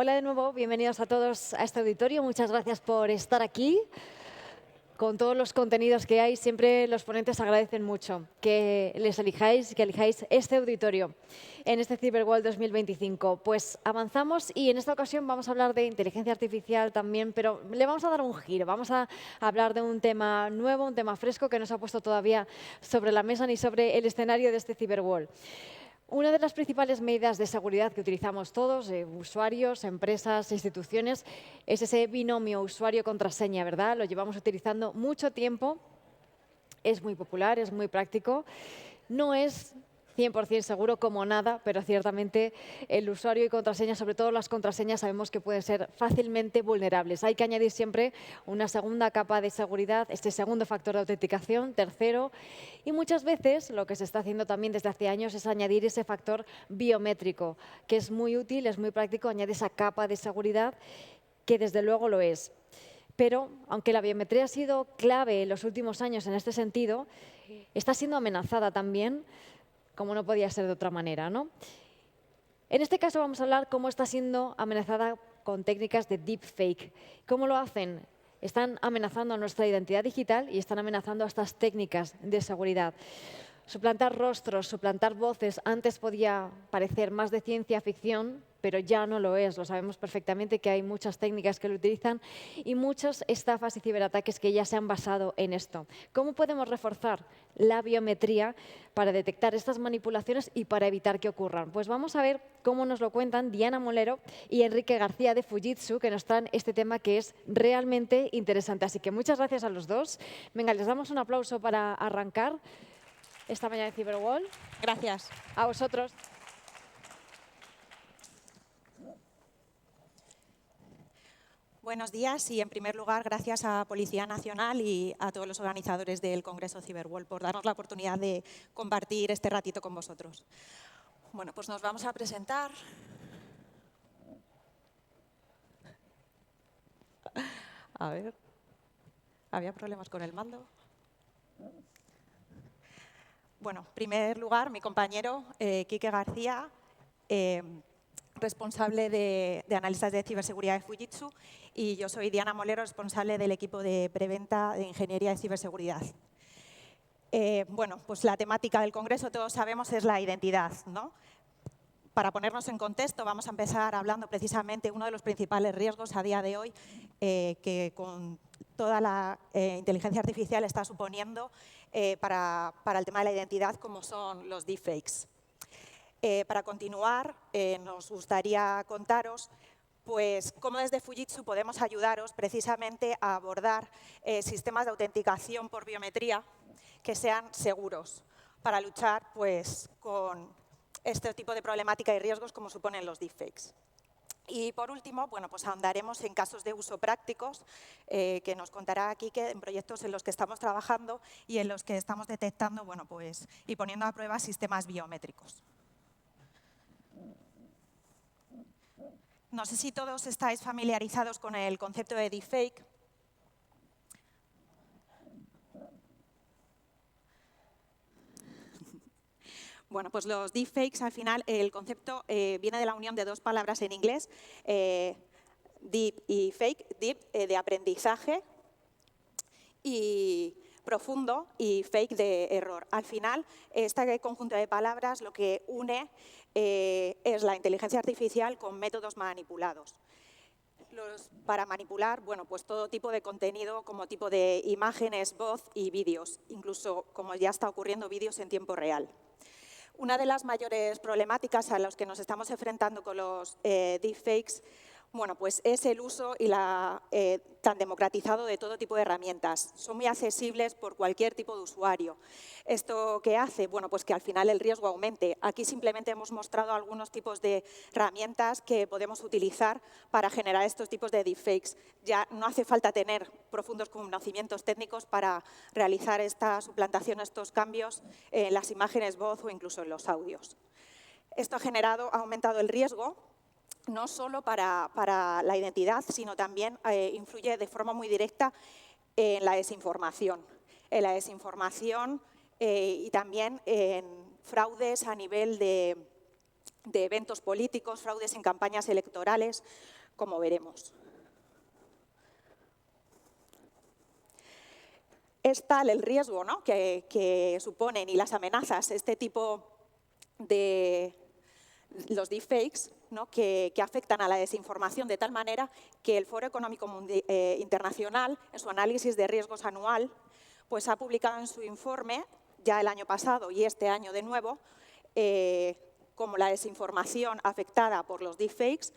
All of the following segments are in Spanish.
Hola de nuevo, bienvenidos a todos a este auditorio. Muchas gracias por estar aquí. Con todos los contenidos que hay, siempre los ponentes agradecen mucho que les elijáis, que elijáis este auditorio en este Cyberworld 2025. Pues avanzamos y en esta ocasión vamos a hablar de inteligencia artificial también, pero le vamos a dar un giro. Vamos a hablar de un tema nuevo, un tema fresco que no se ha puesto todavía sobre la mesa ni sobre el escenario de este Cyberworld. Una de las principales medidas de seguridad que utilizamos todos, usuarios, empresas, instituciones, es ese binomio usuario-contraseña, ¿verdad? Lo llevamos utilizando mucho tiempo, es muy popular, es muy práctico. No es 100% seguro como nada, pero ciertamente el usuario y contraseña, sobre todo las contraseñas, sabemos que pueden ser fácilmente vulnerables. Hay que añadir siempre una segunda capa de seguridad, este segundo factor de autenticación, tercero, y muchas veces lo que se está haciendo también desde hace años es añadir ese factor biométrico, que es muy útil, es muy práctico, añade esa capa de seguridad que desde luego lo es. Pero, aunque la biometría ha sido clave en los últimos años en este sentido, está siendo amenazada también, como no podía ser de otra manera, ¿no? En este caso vamos a hablar cómo está siendo amenazada con técnicas de deepfake. ¿Cómo lo hacen? Están amenazando a nuestra identidad digital y están amenazando a estas técnicas de seguridad. Suplantar rostros, suplantar voces, antes podía parecer más de ciencia ficción, pero ya no lo es. Lo sabemos perfectamente que hay muchas técnicas que lo utilizan y muchas estafas y ciberataques que ya se han basado en esto. ¿Cómo podemos reforzar la biometría para detectar estas manipulaciones y para evitar que ocurran? Pues vamos a ver cómo nos lo cuentan Diana Molero y Enrique García de Fujitsu, que nos traen este tema que es realmente interesante. Así que muchas gracias a los dos. Venga, les damos un aplauso para arrancar esta mañana de Cyberworld. Gracias. A vosotros. Buenos días y, en primer lugar, gracias a Policía Nacional y a todos los organizadores del Congreso Cyberworld por darnos la oportunidad de compartir este ratito con vosotros. Bueno, pues nos vamos a presentar. A ver, ¿había problemas con el mando? Bueno, en primer lugar, mi compañero Quique García, responsable de analistas de ciberseguridad de Fujitsu, y yo soy Diana Molero, responsable del equipo de preventa de ingeniería de ciberseguridad. Bueno, pues la temática del Congreso, todos sabemos, es la identidad, ¿no? Para ponernos en contexto, vamos a empezar hablando precisamente de uno de los principales riesgos a día de hoy que con toda la inteligencia artificial está suponiendo para el tema de la identidad, como son los deepfakes. Para continuar, nos gustaría contaros pues, cómo desde Fujitsu podemos ayudaros precisamente a abordar sistemas de autenticación por biometría que sean seguros para luchar pues, con este tipo de problemática y riesgos como suponen los deepfakes. Y por último, bueno, pues ahondaremos en casos de uso prácticos que nos contará Quique en proyectos en los que estamos trabajando y en los que estamos detectando bueno, pues, y poniendo a prueba sistemas biométricos. No sé si todos estáis familiarizados con el concepto de deepfake. Bueno, pues los deepfakes, al final, el concepto viene de la unión de dos palabras en inglés, deep y fake. Deep de aprendizaje y profundo y fake de error. Al final, este conjunto de palabras lo que une es la inteligencia artificial con métodos manipulados. Para manipular bueno, pues todo tipo de contenido, como tipo de imágenes, voz y vídeos, incluso, como ya está ocurriendo, vídeos en tiempo real. Una de las mayores problemáticas a las que nos estamos enfrentando con los deepfakes bueno, pues es el uso y tan democratizado de todo tipo de herramientas. Son muy accesibles por cualquier tipo de usuario. ¿Esto qué hace? Bueno, pues que al final el riesgo aumente. Aquí simplemente hemos mostrado algunos tipos de herramientas que podemos utilizar para generar estos tipos de deepfakes. Ya no hace falta tener profundos conocimientos técnicos para realizar esta suplantación, estos cambios en las imágenes, voz o incluso en los audios. Esto ha aumentado el riesgo no solo para la identidad, sino también influye de forma muy directa en la desinformación. Y también en fraudes a nivel de de eventos políticos, fraudes en campañas electorales, como veremos. Es tal el riesgo, ¿no?, que suponen y las amenazas este tipo de los deepfakes, ¿no?, que afectan a la desinformación de tal manera que el Foro Económico Internacional, en su análisis de riesgos anual, pues ha publicado en su informe, ya el año pasado y este año de nuevo, como la desinformación afectada por los deepfakes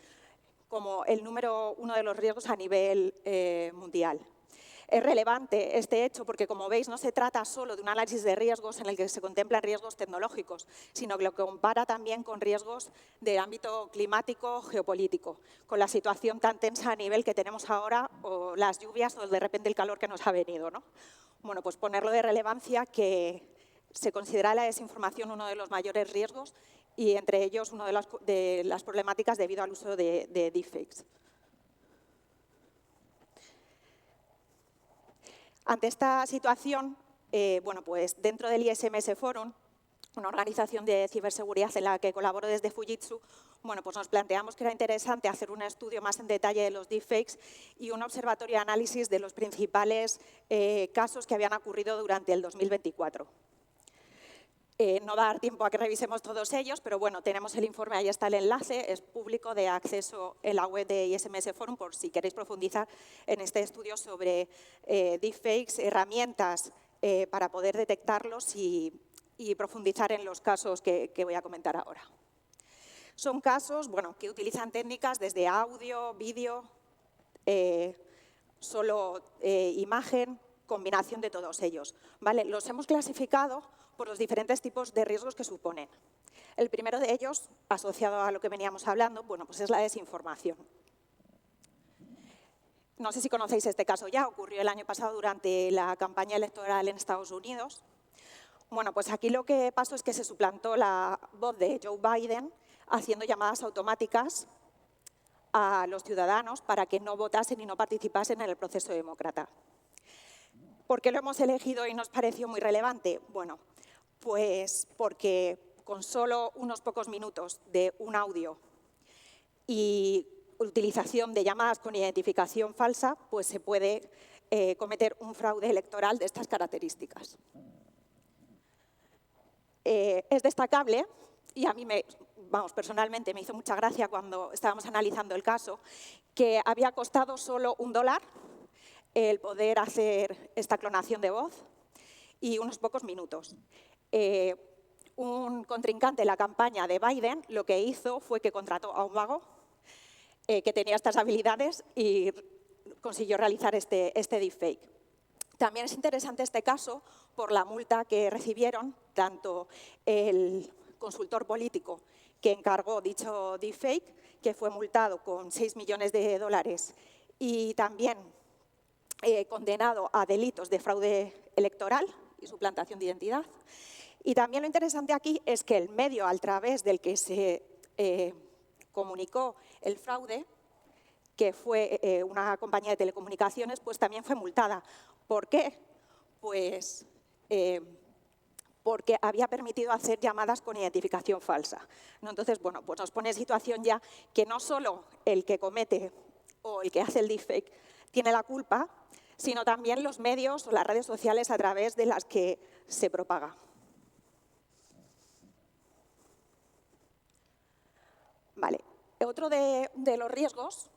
como el número 1 de los riesgos a nivel mundial. Es relevante este hecho porque, como veis, no se trata solo de un análisis de riesgos en el que se contemplan riesgos tecnológicos, sino que lo compara también con riesgos de ámbito climático, geopolítico, con la situación tan tensa a nivel que tenemos ahora, o las lluvias, o de repente el calor que nos ha venido, ¿no? Bueno, pues ponerlo de relevancia que se considera la desinformación uno de los mayores riesgos y entre ellos una de las problemáticas debido al uso de deepfakes. Ante esta situación, bueno, pues dentro del ISMS Forum, una organización de ciberseguridad en la que colaboro desde Fujitsu, bueno, pues nos planteamos que era interesante hacer un estudio más en detalle de los deepfakes y un observatorio de análisis de los principales casos que habían ocurrido durante el 2024. No va a dar tiempo a que revisemos todos ellos, pero bueno, tenemos el informe, ahí está el enlace, es público, de acceso en la web de ISMS Forum, por si queréis profundizar en este estudio sobre deepfakes, herramientas para poder detectarlos y profundizar en los casos que voy a comentar ahora. Son casos, bueno, que utilizan técnicas desde audio, vídeo, solo imagen, combinación de todos ellos, ¿vale? Los hemos clasificado por los diferentes tipos de riesgos que suponen. El primero de ellos, asociado a lo que veníamos hablando, bueno, pues es la desinformación. No sé si conocéis este caso ya, ocurrió el año pasado durante la campaña electoral en Estados Unidos. Bueno, pues aquí lo que pasó es que se suplantó la voz de Joe Biden haciendo llamadas automáticas a los ciudadanos para que no votasen y no participasen en el proceso demócrata. ¿Por qué lo hemos elegido y nos pareció muy relevante? Bueno, pues porque con solo unos pocos minutos de un audio y utilización de llamadas con identificación falsa, pues se puede cometer un fraude electoral de estas características. Es destacable, y a mí personalmente me hizo mucha gracia cuando estábamos analizando el caso, que había costado solo $1 el poder hacer esta clonación de voz y unos pocos minutos. Un contrincante en la campaña de Biden lo que hizo fue que contrató a un vago que tenía estas habilidades y consiguió realizar este deepfake. También es interesante este caso por la multa que recibieron tanto el consultor político que encargó dicho deepfake, que fue multado con $6 millones, y también condenado a delitos de fraude electoral y suplantación de identidad. Y también lo interesante aquí es que el medio a través del que se comunicó el fraude, que fue una compañía de telecomunicaciones, pues también fue multada. ¿Por qué? Pues porque había permitido hacer llamadas con identificación falsa, ¿no? Entonces, bueno, pues nos pone en situación ya que no solo el que comete o el que hace el deepfake tiene la culpa, sino también los medios o las redes sociales a través de las que se propaga. Vale. Otro de los riesgos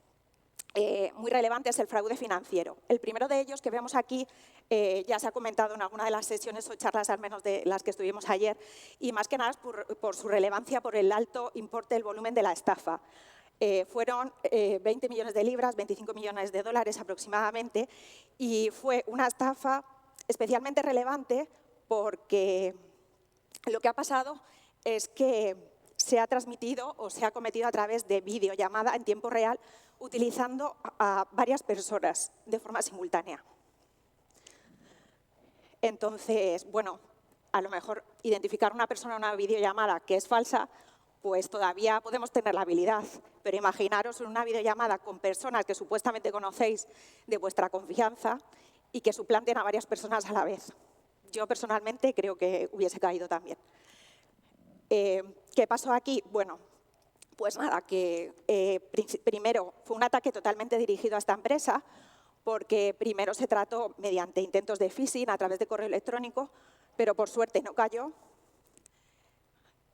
muy relevante es el fraude financiero. El primero de ellos que vemos aquí ya se ha comentado en alguna de las sesiones o charlas, al menos de las que estuvimos ayer, y más que nada es por su relevancia, por el alto importe del volumen de la estafa. Fueron 20 millones de libras, 25 millones de dólares aproximadamente, y fue una estafa especialmente relevante porque lo que ha pasado es que se ha transmitido o se ha cometido a través de videollamada en tiempo real utilizando a varias personas de forma simultánea. Entonces, bueno, a lo mejor identificar a una persona en una videollamada que es falsa, pues todavía podemos tener la habilidad, pero imaginaros una videollamada con personas que supuestamente conocéis de vuestra confianza y que suplanten a varias personas a la vez. Yo personalmente creo que hubiese caído también. ¿Qué pasó aquí? Bueno, Pues nada, que primero fue un ataque totalmente dirigido a esta empresa, porque primero se trató mediante intentos de phishing a través de correo electrónico, pero por suerte no cayó.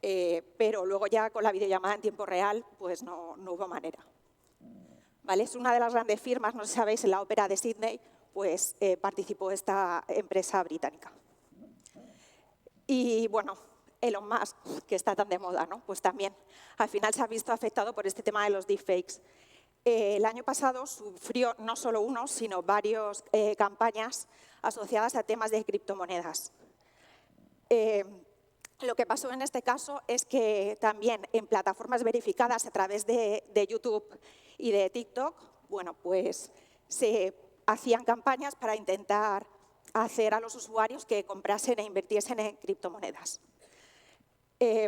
Pero luego ya con la videollamada en tiempo real, pues no hubo manera. ¿Vale? Es una de las grandes firmas, no sé si sabéis, en la ópera de Sydney, pues participó esta empresa británica. Y bueno, Elon Musk, que está tan de moda, ¿no? Pues también al final se ha visto afectado por este tema de los deepfakes. El año pasado sufrió no solo uno, sino varias campañas asociadas a temas de criptomonedas. Lo que pasó en este caso es que también en plataformas verificadas a través de YouTube y de TikTok, bueno, pues se hacían campañas para intentar hacer a los usuarios que comprasen e invirtiesen en criptomonedas.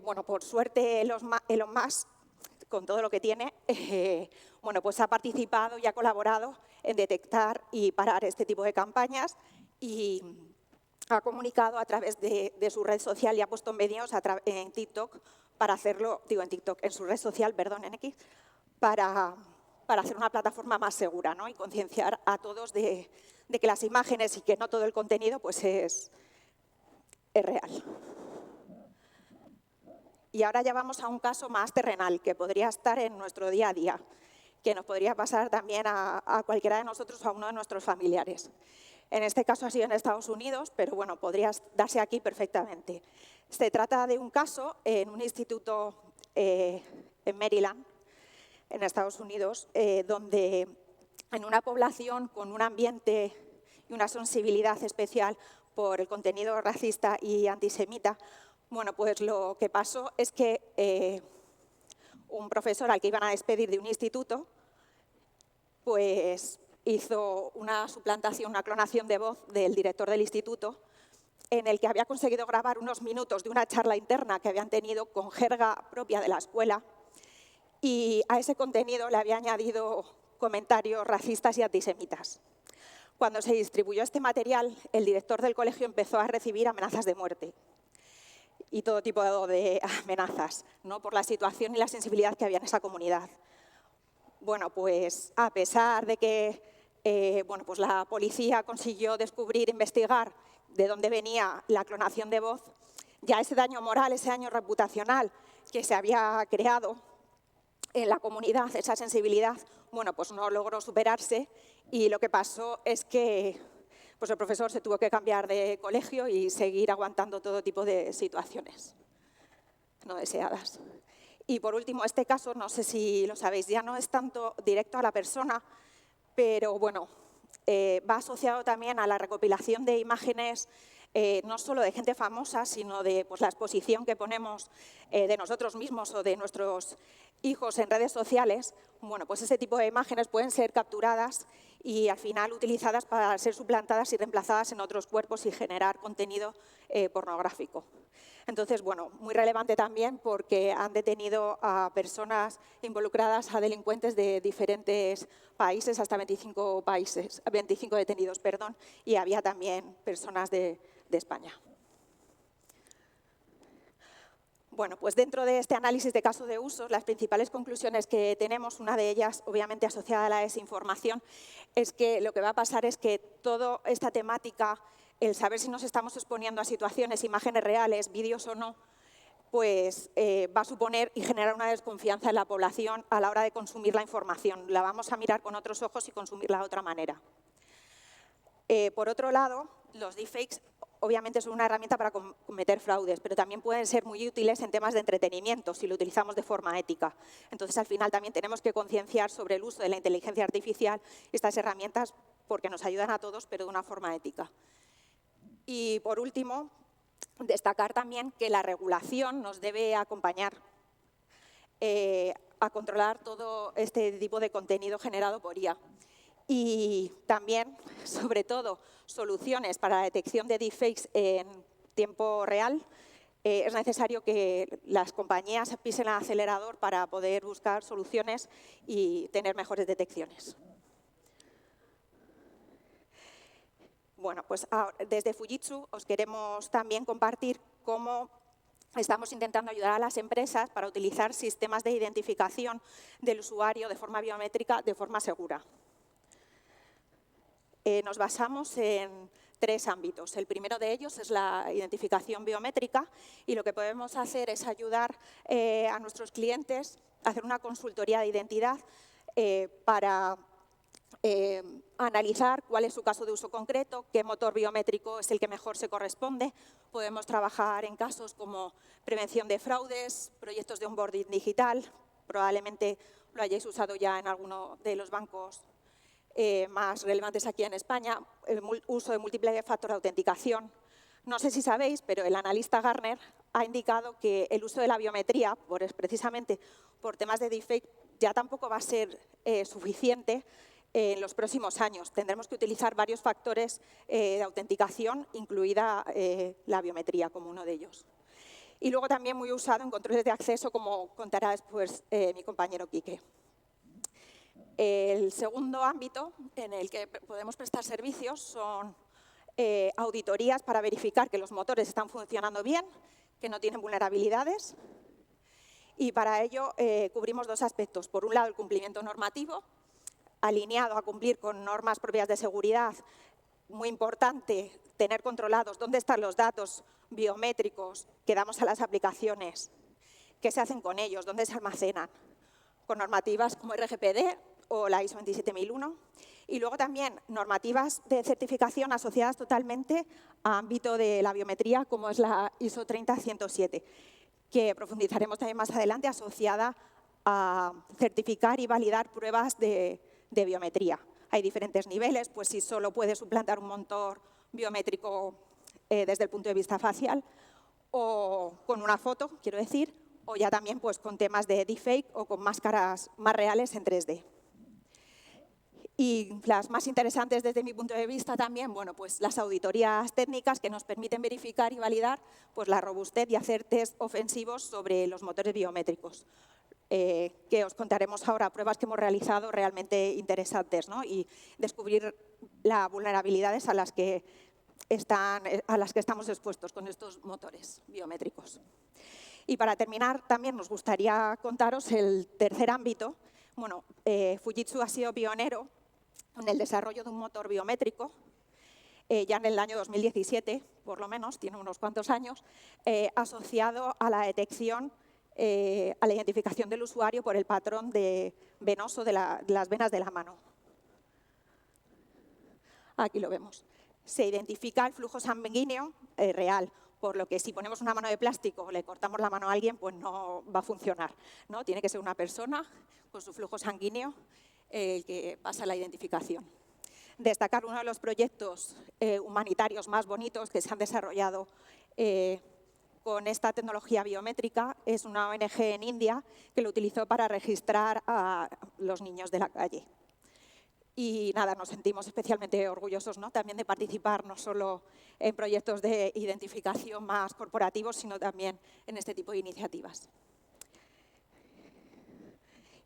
Bueno, por suerte Elon Musk, con todo lo que tiene, bueno, pues ha participado y ha colaborado en detectar y parar este tipo de campañas y ha comunicado a través de su red social y ha puesto medios en TikTok para hacerlo, en su red social, perdón, en X, para hacer una plataforma más segura, ¿no? Y concienciar a todos de que las imágenes y que no todo el contenido pues es real. Y ahora ya vamos a un caso más terrenal, que podría estar en nuestro día a día, que nos podría pasar también a cualquiera de nosotros o a uno de nuestros familiares. En este caso ha sido en Estados Unidos, pero bueno, podría darse aquí perfectamente. Se trata de un caso en un instituto en Maryland, en Estados Unidos, donde en una población con un ambiente y una sensibilidad especial por el contenido racista y antisemita, bueno, pues lo que pasó es que un profesor al que iban a despedir de un instituto, pues hizo una suplantación, una clonación de voz del director del instituto, en el que había conseguido grabar unos minutos de una charla interna que habían tenido con jerga propia de la escuela, y a ese contenido le había añadido comentarios racistas y antisemitas. Cuando se distribuyó este material, el director del colegio empezó a recibir amenazas de muerte y todo tipo de amenazas, ¿no? Por la situación y la sensibilidad que había en esa comunidad. Bueno, pues a pesar de que bueno, pues la policía consiguió descubrir, investigar de dónde venía la clonación de voz, ya ese daño moral, ese daño reputacional que se había creado en la comunidad, esa sensibilidad, bueno, pues no logró superarse, y lo que pasó es que pues el profesor se tuvo que cambiar de colegio y seguir aguantando todo tipo de situaciones no deseadas. Y por último, este caso, no sé si lo sabéis, ya no es tanto directo a la persona, pero bueno, va asociado también a la recopilación de imágenes no solo de gente famosa, sino de pues, la exposición que ponemos de nosotros mismos o de nuestros hijos en redes sociales. Bueno, pues ese tipo de imágenes pueden ser capturadas y al final utilizadas para ser suplantadas y reemplazadas en otros cuerpos y generar contenido pornográfico. Entonces, bueno, muy relevante también porque han detenido a personas involucradas, a delincuentes de diferentes países, hasta 25 detenidos, perdón, y había también personas de España. Bueno, pues dentro de este análisis de caso de uso, las principales conclusiones que tenemos, una de ellas obviamente asociada a la desinformación, es que lo que va a pasar es que toda esta temática, el saber si nos estamos exponiendo a situaciones, imágenes reales, vídeos o no, pues va a suponer y generar una desconfianza en la población a la hora de consumir la información. La vamos a mirar con otros ojos y consumirla de otra manera. Por otro lado, los deepfakes obviamente son una herramienta para cometer fraudes, pero también pueden ser muy útiles en temas de entretenimiento si lo utilizamos de forma ética. Entonces, al final también tenemos que concienciar sobre el uso de la inteligencia artificial y estas herramientas porque nos ayudan a todos, pero de una forma ética. Y por último, destacar también que la regulación nos debe acompañar a controlar todo este tipo de contenido generado por IA. Y también, sobre todo, soluciones para la detección de deepfakes en tiempo real. Es necesario que las compañías pisen el acelerador para poder buscar soluciones y tener mejores detecciones. Bueno, pues desde Fujitsu os queremos también compartir cómo estamos intentando ayudar a las empresas para utilizar sistemas de identificación del usuario de forma biométrica de forma segura. Nos basamos en 3 ámbitos. El primero de ellos es la identificación biométrica y lo que podemos hacer es ayudar a nuestros clientes a hacer una consultoría de identidad para analizar cuál es su caso de uso concreto, qué motor biométrico es el que mejor se corresponde. Podemos trabajar en casos como prevención de fraudes, proyectos de onboarding digital. Probablemente lo hayáis usado ya en alguno de los bancos más relevantes aquí en España, el uso de múltiple factor de autenticación. No sé si sabéis, pero el analista Gartner ha indicado que el uso de la biometría, precisamente por temas de deepfake, ya tampoco va a ser suficiente en los próximos años. Tendremos que utilizar varios factores de autenticación, incluida la biometría como uno de ellos. Y luego también muy usado en controles de acceso, como contará después mi compañero Quique. El segundo ámbito en el que podemos prestar servicios son auditorías para verificar que los motores están funcionando bien, que no tienen vulnerabilidades. Y para ello cubrimos 2 aspectos. Por un lado, el cumplimiento normativo, alineado a cumplir con normas propias de seguridad. Muy importante tener controlados dónde están los datos biométricos que damos a las aplicaciones, qué se hacen con ellos, dónde se almacenan, con normativas como RGPD o la ISO 27001. Y luego también normativas de certificación asociadas totalmente a ámbito de la biometría, como es la ISO 30107, que profundizaremos también más adelante, asociada a certificar y validar pruebas de biometría. Hay diferentes niveles, pues si solo puede suplantar un motor biométrico desde el punto de vista facial o con una foto, quiero decir, o ya también pues, con temas de deepfake o con máscaras más reales en 3D. Y las más interesantes desde mi punto de vista también, bueno, pues las auditorías técnicas que nos permiten verificar y validar pues, la robustez y hacer test ofensivos sobre los motores biométricos. Que os contaremos ahora, pruebas que hemos realizado realmente interesantes, ¿no? Y descubrir las vulnerabilidades a las que estamos expuestos con estos motores biométricos. Y para terminar, también nos gustaría contaros el tercer ámbito. Bueno, Fujitsu ha sido pionero en el desarrollo de un motor biométrico, ya en el año 2017, por lo menos, tiene unos cuantos años, asociado a la detección, a la identificación del usuario por el patrón venoso de las venas de la mano. Aquí lo vemos. Se identifica el flujo sanguíneo real, por lo que si ponemos una mano de plástico o le cortamos la mano a alguien, pues no va a funcionar, ¿no? Tiene que ser una persona con su flujo sanguíneo el que pasa la identificación. Destacar uno de los proyectos humanitarios más bonitos que se han desarrollado con esta tecnología biométrica es una ONG en India que lo utilizó para registrar a los niños de la calle. Y nada, nos sentimos especialmente orgullosos, ¿no? También de participar no solo en proyectos de identificación más corporativos, sino también en este tipo de iniciativas.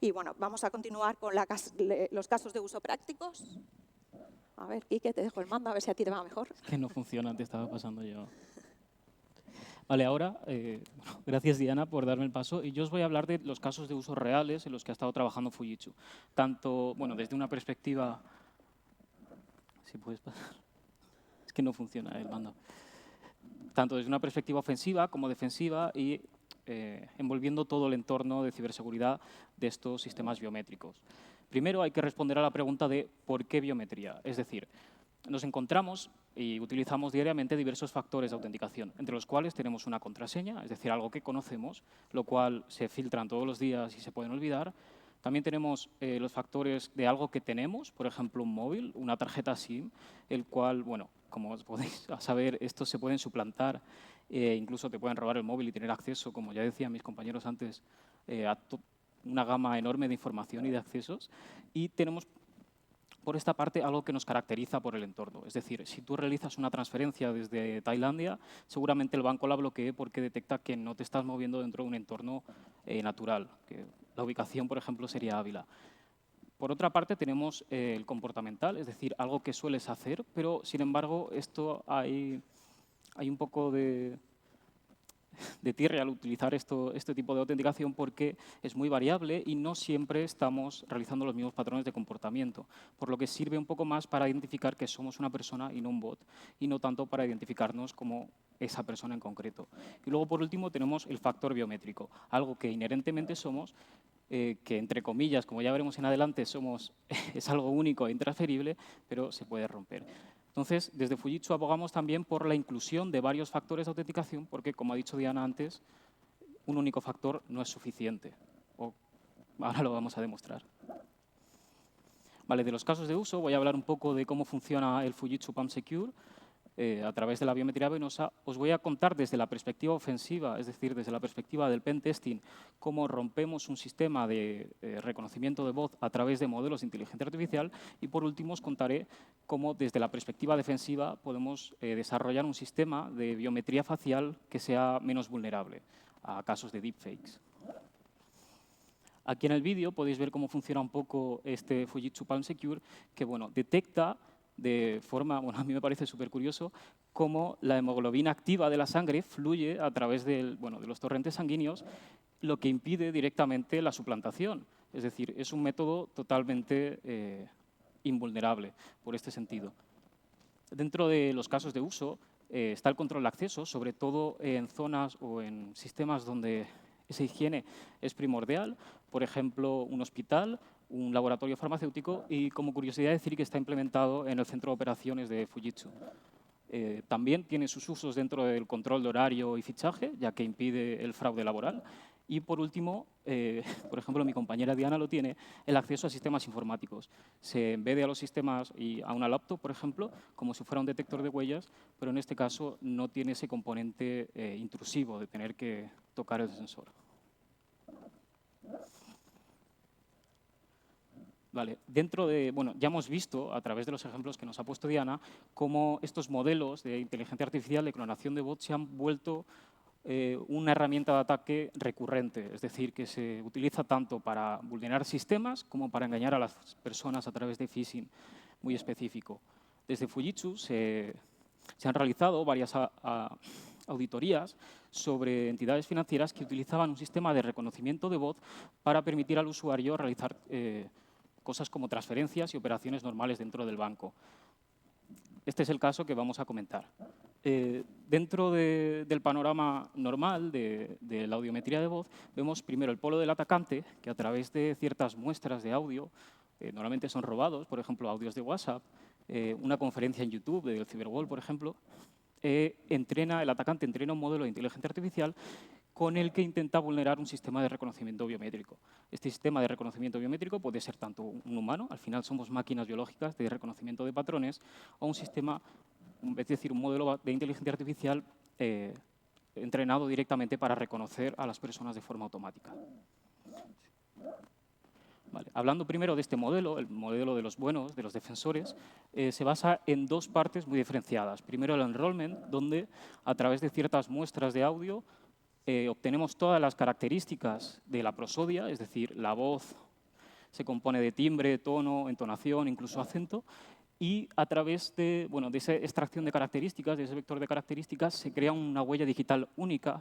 Y bueno, vamos a continuar con los casos de uso prácticos. A ver, Quique, te dejo el mando, a ver si a ti te va mejor. Es que no funciona, te estaba pasando yo. Vale, ahora, gracias Diana por darme el paso y yo os voy a hablar de los casos de uso reales en los que ha estado trabajando Fujitsu. Tanto, bueno, desde una perspectiva... Si puedes pasar. Es que no funciona el mando. Tanto desde una perspectiva ofensiva como defensiva y envolviendo todo el entorno de ciberseguridad de estos sistemas biométricos. Primero hay que responder a la pregunta de ¿por qué biometría? Es decir, nos encontramos y utilizamos diariamente diversos factores de autenticación, entre los cuales tenemos una contraseña, es decir, algo que conocemos, lo cual se filtran todos los días y se pueden olvidar. También tenemos los factores de algo que tenemos, por ejemplo, un móvil, una tarjeta SIM, el cual, bueno, como podéis saber, estos se pueden suplantar, incluso te pueden robar el móvil y tener acceso, como ya decían mis compañeros antes, a una gama enorme de información y de accesos. Y tenemos, por esta parte, algo que nos caracteriza por el entorno. Es decir, si tú realizas una transferencia desde Tailandia, seguramente el banco la bloquee porque detecta que no te estás moviendo dentro de un entorno natural. Que la ubicación, por ejemplo, sería Ávila. Por otra parte, tenemos el comportamental, es decir, algo que sueles hacer, pero, sin embargo, esto hay un poco de... de tierra al utilizar este tipo de autenticación porque es muy variable y no siempre estamos realizando los mismos patrones de comportamiento, por lo que sirve un poco más para identificar que somos una persona y no un bot, y no tanto para identificarnos como esa persona en concreto. Y luego, por último, tenemos el factor biométrico, algo que inherentemente somos, que entre comillas, como ya veremos en adelante, es algo único e intransferible, pero se puede romper. Entonces, desde Fujitsu abogamos también por la inclusión de varios factores de autenticación, porque, como ha dicho Diana antes, un único factor no es suficiente. Ahora lo vamos a demostrar. Vale, de los casos de uso voy a hablar un poco de cómo funciona el Fujitsu PAM Secure. A través de la biometría venosa, os voy a contar desde la perspectiva ofensiva, es decir, desde la perspectiva del pen testing, cómo rompemos un sistema de reconocimiento de voz a través de modelos de inteligencia artificial. Y por último, os contaré cómo desde la perspectiva defensiva podemos desarrollar un sistema de biometría facial que sea menos vulnerable a casos de deepfakes. Aquí en el vídeo podéis ver cómo funciona un poco este Fujitsu Palm Secure, que bueno, detecta de forma, bueno, a mí me parece súper curioso, cómo la hemoglobina activa de la sangre fluye a través de los torrentes sanguíneos, lo que impide directamente la suplantación. Es decir, es un método totalmente invulnerable por este sentido. Dentro de los casos de uso está el control de acceso, sobre todo en zonas o en sistemas donde esa higiene es primordial, por ejemplo, un hospital, un laboratorio farmacéutico, y como curiosidad decir que está implementado en el centro de operaciones de Fujitsu. También tiene sus usos dentro del control de horario y fichaje, ya que impide el fraude laboral. Y por último, por ejemplo, mi compañera Diana lo tiene, el acceso a sistemas informáticos. Se embede a los sistemas y a una laptop, por ejemplo, como si fuera un detector de huellas, pero en este caso no tiene ese componente intrusivo de tener que tocar el sensor. Vale. Ya hemos visto, a través de los ejemplos que nos ha puesto Diana, cómo estos modelos de inteligencia artificial, de clonación de bots, se han vuelto una herramienta de ataque recurrente, es decir, que se utiliza tanto para vulnerar sistemas como para engañar a las personas a través de phishing muy específico. Desde Fujitsu se han realizado varias auditorías sobre entidades financieras que utilizaban un sistema de reconocimiento de voz para permitir al usuario realizar cosas como transferencias y operaciones normales dentro del banco. Este es el caso que vamos a comentar. Dentro del panorama normal de la audiometría de voz, vemos primero el polo del atacante, que a través de ciertas muestras de audio, normalmente son robados, por ejemplo, audios de WhatsApp, una conferencia en YouTube del Cyberwall, por ejemplo, el atacante entrena un modelo de inteligencia artificial con el que intenta vulnerar un sistema de reconocimiento biométrico. Este sistema de reconocimiento biométrico puede ser tanto un humano, al final somos máquinas biológicas de reconocimiento de patrones, o un sistema, es decir, un modelo de inteligencia artificial entrenado directamente para reconocer a las personas de forma automática. Vale. Hablando primero de este modelo, el modelo de los buenos, de los defensores, se basa en dos partes muy diferenciadas. Primero el enrollment, donde a través de ciertas muestras de audio obtenemos todas las características de la prosodia, es decir, la voz se compone de timbre, tono, entonación, incluso acento, y a través de esa extracción de características, de ese vector de características, se crea una huella digital única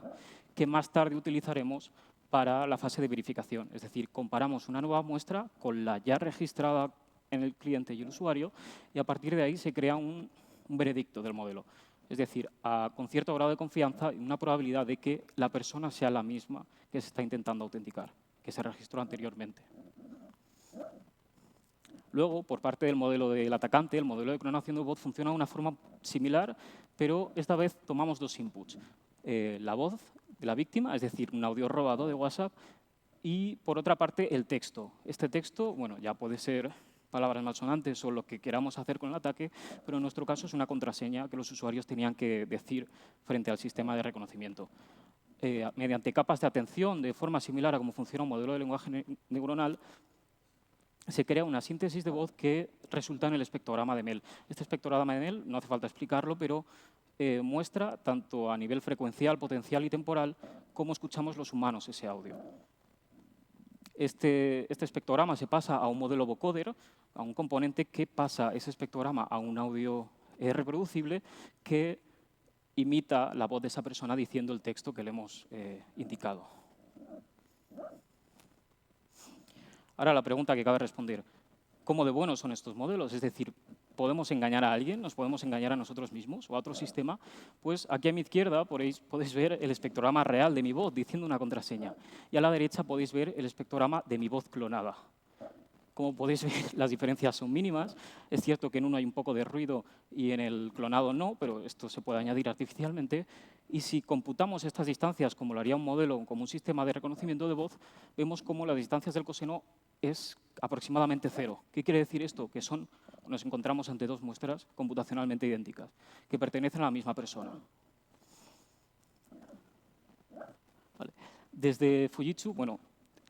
que más tarde utilizaremos para la fase de verificación. Es decir, comparamos una nueva muestra con la ya registrada en el cliente y el usuario, y a partir de ahí se crea un veredicto del modelo. Es decir, con cierto grado de confianza y una probabilidad de que la persona sea la misma que se está intentando autenticar, que se registró anteriormente. Luego, por parte del modelo del atacante, el modelo de clonación de voz funciona de una forma similar, pero esta vez tomamos dos inputs. La voz de la víctima, es decir, un audio robado de WhatsApp, y, por otra parte, el texto. Este texto, ya puede ser palabras malsonantes o lo que queramos hacer con el ataque, pero en nuestro caso es una contraseña que los usuarios tenían que decir frente al sistema de reconocimiento. Mediante capas de atención, de forma similar a cómo funciona un modelo de lenguaje neuronal, se crea una síntesis de voz que resulta en el espectrograma de Mel. Este espectrograma de Mel, no hace falta explicarlo, pero muestra tanto a nivel frecuencial, potencial y temporal cómo escuchamos los humanos ese audio. Este espectrograma se pasa a un modelo vocoder, a un componente que pasa ese espectrograma a un audio reproducible que imita la voz de esa persona diciendo el texto que le hemos indicado. Ahora la pregunta que cabe responder: ¿cómo de buenos son estos modelos? Es decir, ¿podemos engañar a alguien? ¿Nos podemos engañar a nosotros mismos o a otro sistema? Pues aquí a mi izquierda podéis ver el espectrograma real de mi voz diciendo una contraseña. Y a la derecha podéis ver el espectrograma de mi voz clonada. Como podéis ver, las diferencias son mínimas. Es cierto que en uno hay un poco de ruido y en el clonado no, pero esto se puede añadir artificialmente. Y si computamos estas distancias, como lo haría un modelo, como un sistema de reconocimiento de voz, vemos como las distancias del coseno es aproximadamente 0. ¿Qué quiere decir esto? Que nos encontramos ante dos muestras computacionalmente idénticas, que pertenecen a la misma persona. Vale. Desde Fujitsu, bueno,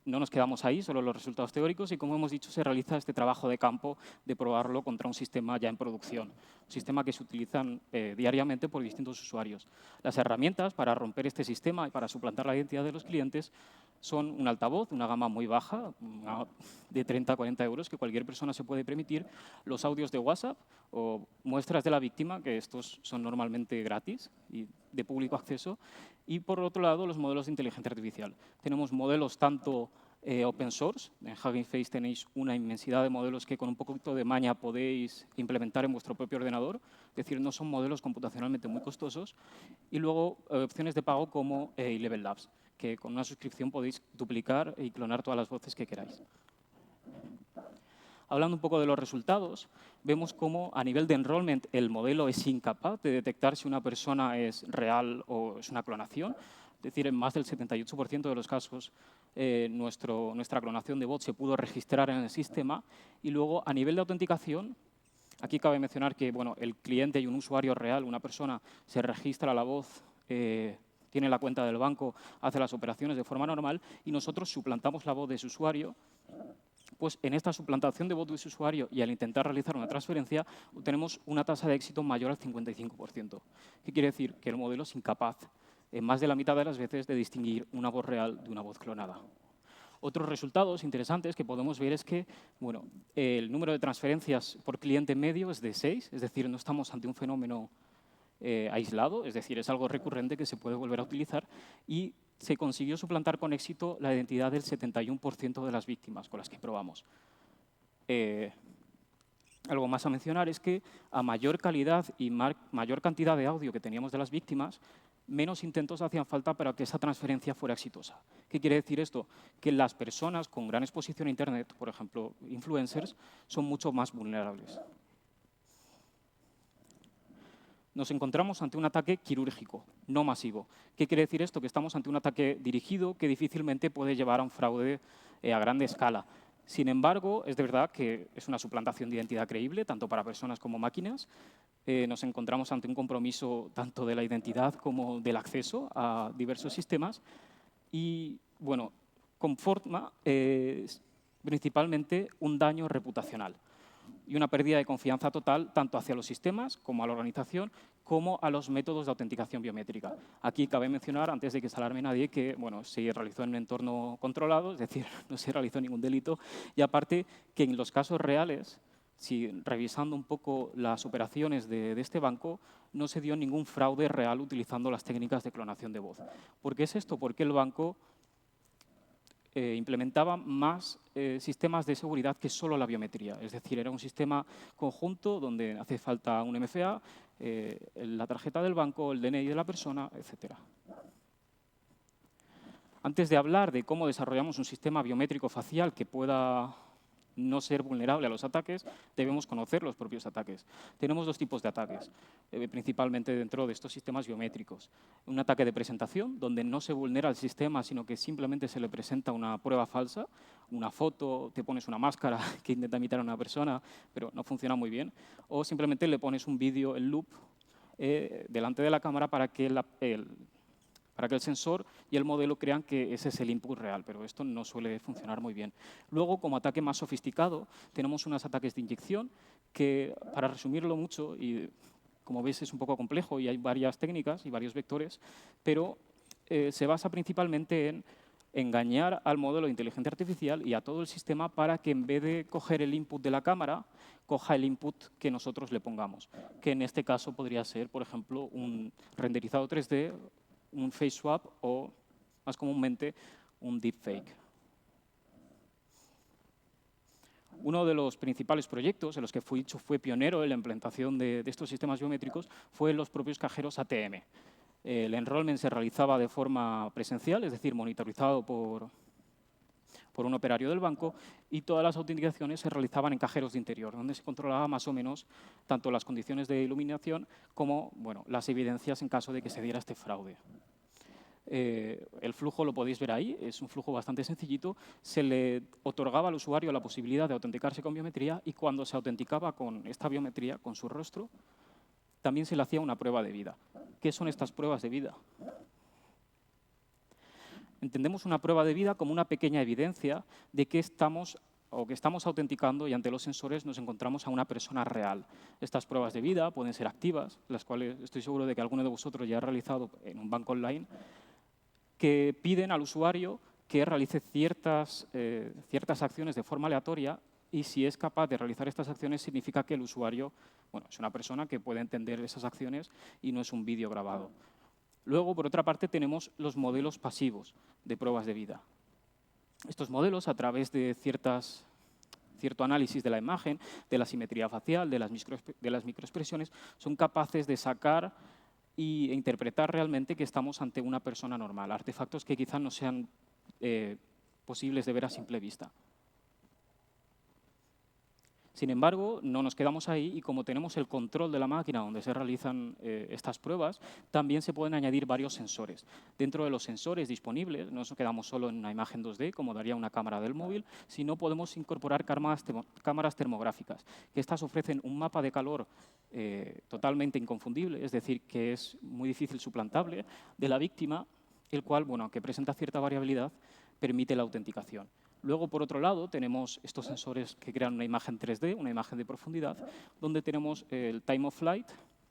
no nos quedamos ahí, solo los resultados teóricos, y como hemos dicho, se realiza este trabajo de campo de probarlo contra un sistema ya en producción, un sistema que se utiliza diariamente por distintos usuarios. Las herramientas para romper este sistema y para suplantar la identidad de los clientes son un altavoz, una gama muy baja, de 30 a 40 euros, que cualquier persona se puede permitir, los audios de WhatsApp o muestras de la víctima, que estos son normalmente gratis y de público acceso, y por otro lado los modelos de inteligencia artificial. Tenemos modelos tanto open source, en Hugging Face tenéis una inmensidad de modelos que con un poquito de maña podéis implementar en vuestro propio ordenador, es decir, no son modelos computacionalmente muy costosos, y luego opciones de pago como Eleven Labs, que con una suscripción podéis duplicar y clonar todas las voces que queráis. Hablando un poco de los resultados, vemos cómo a nivel de enrollment el modelo es incapaz de detectar si una persona es real o es una clonación. Es decir, en más del 78% de los casos nuestra clonación de bot se pudo registrar en el sistema. Y luego, a nivel de autenticación, aquí cabe mencionar que bueno, el cliente y un usuario real, una persona, se registra la voz, tiene la cuenta del banco, hace las operaciones de forma normal y nosotros suplantamos la voz de ese usuario. Pues en esta suplantación de voz de ese usuario y al intentar realizar una transferencia, tenemos una tasa de éxito mayor al 55%. ¿Qué quiere decir? Que el modelo es incapaz, en más de la mitad de las veces, de distinguir una voz real de una voz clonada. Otros resultados interesantes que podemos ver es que bueno, el número de transferencias por cliente medio es de 6, es decir, no estamos ante un fenómeno aislado, es decir, es algo recurrente que se puede volver a utilizar, y se consiguió suplantar con éxito la identidad del 71% de las víctimas con las que probamos. Algo más a mencionar es que a mayor calidad y mayor cantidad de audio que teníamos de las víctimas, menos intentos hacían falta para que esa transferencia fuera exitosa. ¿Qué quiere decir esto? Que las personas con gran exposición a Internet, por ejemplo, influencers, son mucho más vulnerables. Nos encontramos ante un ataque quirúrgico, no masivo. ¿Qué quiere decir esto? Que estamos ante un ataque dirigido que difícilmente puede llevar a un fraude a gran escala. Sin embargo, es de verdad que es una suplantación de identidad creíble, tanto para personas como máquinas. Nos encontramos ante un compromiso tanto de la identidad como del acceso a diversos sistemas. Y, bueno, conforma principalmente un daño reputacional y una pérdida de confianza total tanto hacia los sistemas como a la organización como a los métodos de autenticación biométrica. Aquí cabe mencionar, antes de que se alarme nadie, que bueno, se realizó en un entorno controlado, es decir, no se realizó ningún delito, y aparte que en los casos reales, si revisando un poco las operaciones de este banco, no se dio ningún fraude real utilizando las técnicas de clonación de voz. ¿Por qué es esto? Porque el banco implementaba más sistemas de seguridad que solo la biometría. Es decir, era un sistema conjunto donde hace falta un MFA, la tarjeta del banco, el DNI de la persona, etc. Antes de hablar de cómo desarrollamos un sistema biométrico facial que pueda no ser vulnerable a los ataques, debemos conocer los propios ataques. Tenemos dos tipos de ataques, principalmente dentro de estos sistemas biométricos. Un ataque de presentación, donde no se vulnera el sistema, sino que simplemente se le presenta una prueba falsa, una foto, te pones una máscara que intenta imitar a una persona, pero no funciona muy bien, o simplemente le pones un vídeo en loop delante de la cámara para que el sensor y el modelo crean que ese es el input real, pero esto no suele funcionar muy bien. Luego, como ataque más sofisticado, tenemos unos ataques de inyección que, para resumirlo mucho, y como veis es un poco complejo y hay varias técnicas y varios vectores, pero se basa principalmente en engañar al modelo de inteligencia artificial y a todo el sistema para que en vez de coger el input de la cámara, coja el input que nosotros le pongamos, que en este caso podría ser, por ejemplo, un renderizado 3D, un face swap o, más comúnmente, un deepfake. Uno de los principales proyectos en los que Fujitsu fue pionero en la implementación de estos sistemas biométricos fue los propios cajeros ATM. El enrollment se realizaba de forma presencial, es decir, monitorizado por un operario del banco, y todas las autenticaciones se realizaban en cajeros de interior, donde se controlaba más o menos tanto las condiciones de iluminación como las evidencias en caso de que se diera este fraude. El flujo lo podéis ver ahí, es un flujo bastante sencillito. Se le otorgaba al usuario la posibilidad de autenticarse con biometría y cuando se autenticaba con esta biometría, con su rostro, también se le hacía una prueba de vida. ¿Qué son estas pruebas de vida? Entendemos una prueba de vida como una pequeña evidencia de que estamos autenticando y ante los sensores nos encontramos a una persona real. Estas pruebas de vida pueden ser activas, las cuales estoy seguro de que alguno de vosotros ya ha realizado en un banco online, que piden al usuario que realice ciertas acciones de forma aleatoria y si es capaz de realizar estas acciones significa que el usuario es una persona que puede entender esas acciones y no es un vídeo grabado. Luego, por otra parte, tenemos los modelos pasivos de pruebas de vida. Estos modelos, a través de cierto análisis de la imagen, de la simetría facial, de las microexpresiones, son capaces de sacar e interpretar realmente que estamos ante una persona normal, artefactos que quizás no sean posibles de ver a simple vista. Sin embargo, no nos quedamos ahí y como tenemos el control de la máquina donde se realizan estas pruebas, también se pueden añadir varios sensores. Dentro de los sensores disponibles, no nos quedamos solo en una imagen 2D, como daría una cámara del móvil, sino podemos incorporar cámaras termográficas, que estas ofrecen un mapa de calor totalmente inconfundible, es decir, que es muy difícil suplantable, de la víctima, el cual, aunque presenta cierta variabilidad, permite la autenticación. Luego, por otro lado, tenemos estos sensores que crean una imagen 3D, una imagen de profundidad, donde tenemos el time of flight,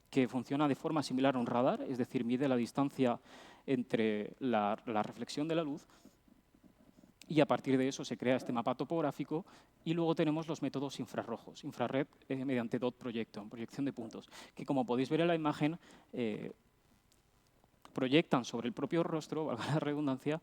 que funciona de forma similar a un radar, es decir, mide la distancia entre la reflexión de la luz, y a partir de eso se crea este mapa topográfico. Y luego tenemos los métodos infrarrojos, infrared mediante dot projection, proyección de puntos, que como podéis ver en la imagen, proyectan sobre el propio rostro, valga la redundancia,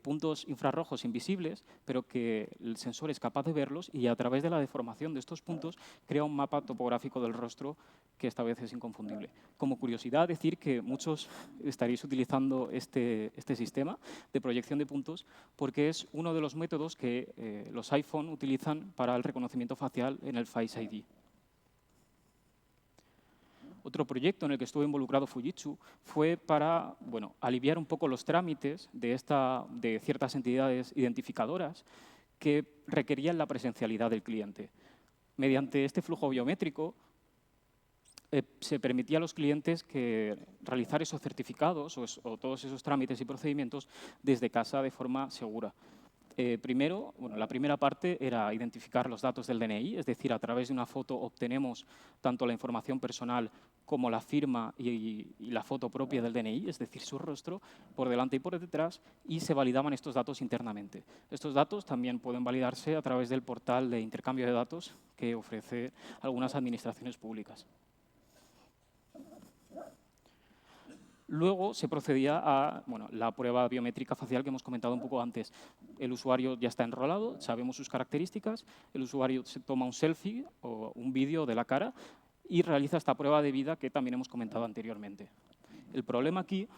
puntos infrarrojos invisibles, pero que el sensor es capaz de verlos y a través de la deformación de estos puntos crea un mapa topográfico del rostro que esta vez es inconfundible. Como curiosidad, decir que muchos estaréis utilizando este sistema de proyección de puntos porque es uno de los métodos que los iPhone utilizan para el reconocimiento facial en el Face ID. Otro proyecto en el que estuvo involucrado Fujitsu fue para aliviar un poco los trámites de ciertas entidades identificadoras que requerían la presencialidad del cliente. Mediante este flujo biométrico se permitía a los clientes realizar esos certificados o todos esos trámites y procedimientos desde casa de forma segura. Primero, la primera parte era identificar los datos del DNI, es decir, a través de una foto obtenemos tanto la información personal como la firma y la foto propia del DNI, es decir, su rostro, por delante y por detrás, y se validaban estos datos internamente. Estos datos también pueden validarse a través del portal de intercambio de datos que ofrece algunas administraciones públicas. Luego se procedía a la prueba biométrica facial que hemos comentado un poco antes. El usuario ya está enrolado, sabemos sus características, el usuario se toma un selfie o un vídeo de la cara y realiza esta prueba de vida que también hemos comentado anteriormente. El problema aquí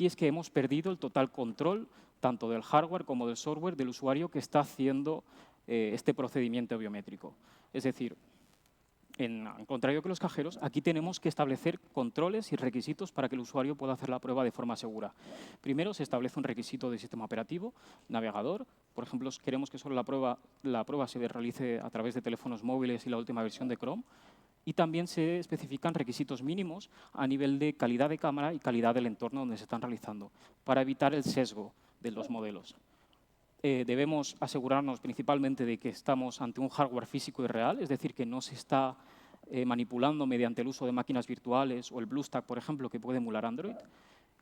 es que hemos perdido el total control tanto del hardware como del software del usuario que está haciendo este procedimiento biométrico. Es decir, al contrario que los cajeros, aquí tenemos que establecer controles y requisitos para que el usuario pueda hacer la prueba de forma segura. Primero, se establece un requisito de sistema operativo, navegador. Por ejemplo, queremos que solo la prueba se realice a través de teléfonos móviles y la última versión de Chrome. Y también se especifican requisitos mínimos a nivel de calidad de cámara y calidad del entorno donde se están realizando, para evitar el sesgo de los modelos. Debemos asegurarnos principalmente de que estamos ante un hardware físico y real, es decir, que no se está manipulando mediante el uso de máquinas virtuales o el BlueStack, por ejemplo, que puede emular Android.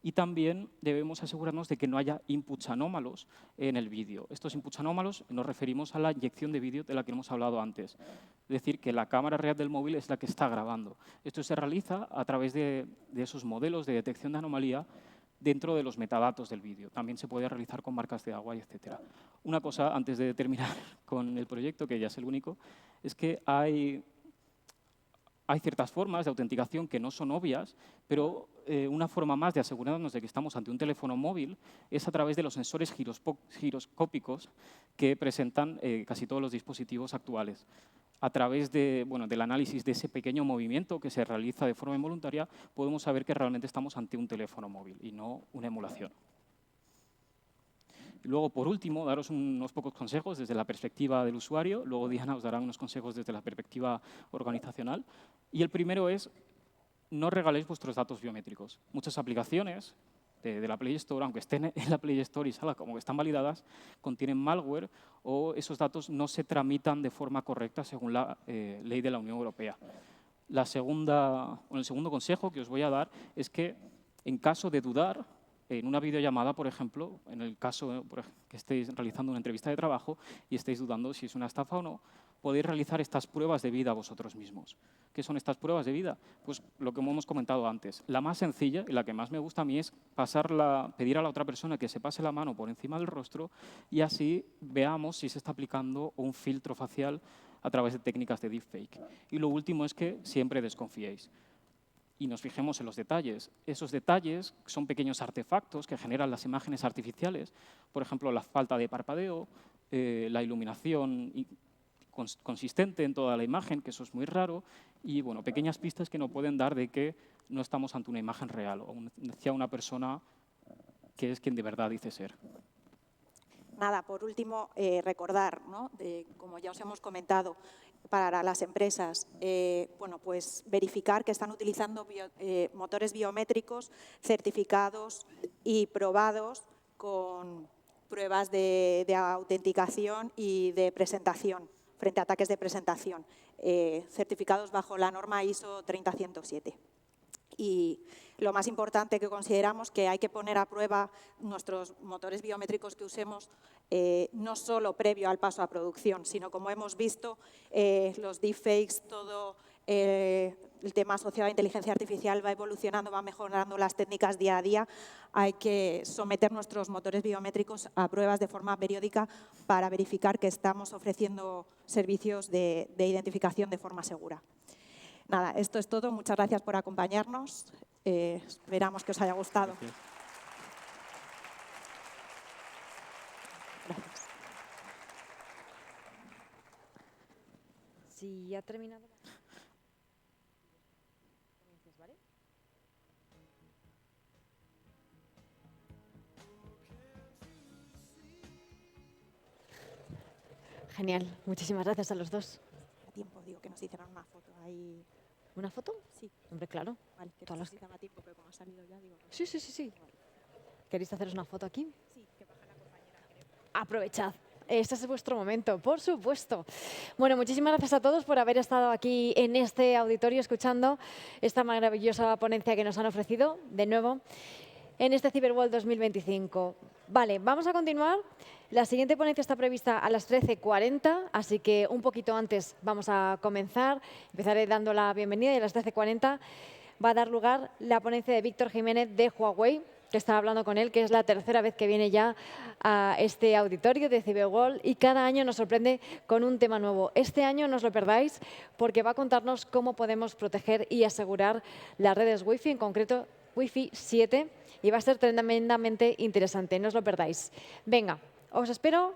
Y también debemos asegurarnos de que no haya inputs anómalos en el vídeo. Estos inputs anómalos nos referimos a la inyección de vídeo de la que hemos hablado antes. Es decir, que la cámara real del móvil es la que está grabando. Esto se realiza a través de esos modelos de detección de anomalía dentro de los metadatos del vídeo. También se puede realizar con marcas de agua, etc. Una cosa, antes de terminar con el proyecto, que ya es el único, es que hay ciertas formas de autenticación que no son obvias, pero una forma más de asegurarnos de que estamos ante un teléfono móvil es a través de los sensores giroscópicos que presentan casi todos los dispositivos actuales. A través del análisis de ese pequeño movimiento que se realiza de forma involuntaria, podemos saber que realmente estamos ante un teléfono móvil y no una emulación. Y luego, por último, daros unos pocos consejos desde la perspectiva del usuario. Luego Diana os dará unos consejos desde la perspectiva organizacional. Y el primero es, no regaléis vuestros datos biométricos. Muchas aplicaciones de la Play Store, aunque estén en la Play Store y salga como que están validadas, contienen malware o esos datos no se tramitan de forma correcta según la ley de la Unión Europea. El segundo consejo que os voy a dar es que, en caso de dudar, en una videollamada, por ejemplo, en el caso que estéis realizando una entrevista de trabajo y estéis dudando si es una estafa o no, podéis realizar estas pruebas de vida vosotros mismos. ¿Qué son estas pruebas de vida? Pues lo que hemos comentado antes. La más sencilla y la que más me gusta a mí es pedir a la otra persona que se pase la mano por encima del rostro y así veamos si se está aplicando un filtro facial a través de técnicas de deepfake. Y lo último es que siempre desconfiéis. Y nos fijemos en los detalles. Esos detalles son pequeños artefactos que generan las imágenes artificiales, por ejemplo, la falta de parpadeo, la iluminación consistente en toda la imagen, que eso es muy raro, y pequeñas pistas que nos pueden dar de que no estamos ante una imagen real o hacia una persona que es quien de verdad dice ser. Nada, por último, recordar, ¿no? Como ya os hemos comentado, para las empresas, pues verificar que están utilizando motores biométricos certificados y probados con pruebas de autenticación y de presentación, frente a ataques de presentación, certificados bajo la norma ISO 30107. Y lo más importante que consideramos que hay que poner a prueba nuestros motores biométricos que usemos, no solo previo al paso a producción, sino como hemos visto, los deepfakes, todo el tema asociado a inteligencia artificial va evolucionando, va mejorando las técnicas día a día. Hay que someter nuestros motores biométricos a pruebas de forma periódica para verificar que estamos ofreciendo servicios de identificación de forma segura. Nada, esto es todo. Muchas gracias por acompañarnos. Esperamos que os haya gustado. Gracias. Si ha terminado. ¿Vale? Genial. Muchísimas gracias a los dos. A tiempo, digo, que nos hicieran una foto ahí. ¿Una foto? Sí. Hombre, claro. Vale, que Todas no las- necesitaba tiempo, pero como ha salido ya, digo. Sí. Vale. ¿Queréis haceros una foto aquí? Sí, que baja la compañera, creo. Aprovechad. Este es vuestro momento, por supuesto. Bueno, muchísimas gracias a todos por haber estado aquí en este auditorio escuchando esta maravillosa ponencia que nos han ofrecido de nuevo en este Cyberworld 2025. Vale, vamos a continuar. La siguiente ponencia está prevista a las 13:40, así que un poquito antes vamos a comenzar. Empezaré dando la bienvenida y a las 13:40 va a dar lugar la ponencia de Víctor Jiménez de Huawei, que estaba hablando con él, que es la tercera vez que viene ya a este auditorio de Cyberworld y cada año nos sorprende con un tema nuevo. Este año no os lo perdáis porque va a contarnos cómo podemos proteger y asegurar las redes Wi-Fi, en concreto Wi-Fi 7, y va a ser tremendamente interesante. No os lo perdáis. Venga, os espero